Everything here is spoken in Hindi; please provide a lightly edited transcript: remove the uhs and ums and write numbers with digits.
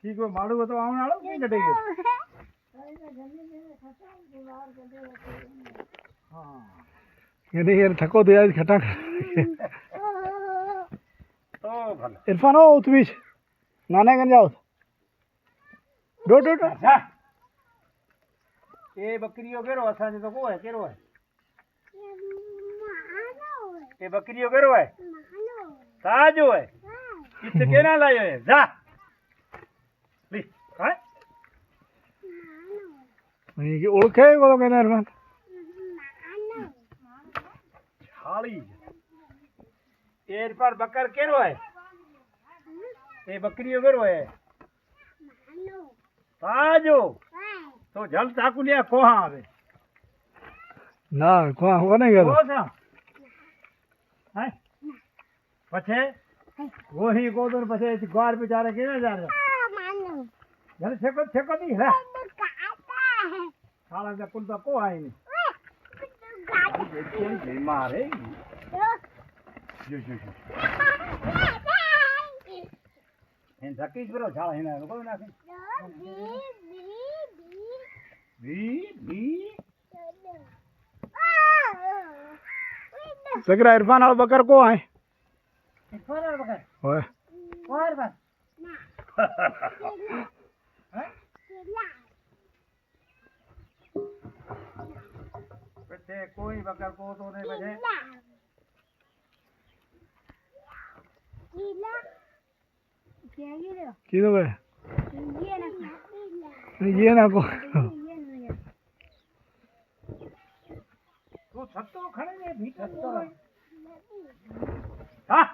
ठीक है मालूम तो आवन आलो नहीं कटेगी हां ये यार थको तो यार खटा तो भला इरफान हो तुम नाना कन जाओ डो डो डो अच्छा ये बकरियों केरो असा जो तो को है केरो है ये बकरियों केरो है ताजो है किथे केना लायो है जा ली हां नहीं कि ओळखे को कहना इरफान छाली एर पर बकर केरो है ये बकरियों केरो है ताजो तो जल चाकू लिया कोहा आवे ना को हो नहीं करो कोसा हाय पछे वो ही गोदर पछे गार बेचारे केना जा रहा जल छको छको दी है साला का कुल तो को आई नहीं मारे जो इन धकीज बरो छाला हिना को ना बी सकरा इरफान और बकर को आए इरफान और बकर ओए और बस पछे कोई बकर को तो नहीं बजे की तो गए ये ना को तू छत्तो खड़े ने भी छत्तो हां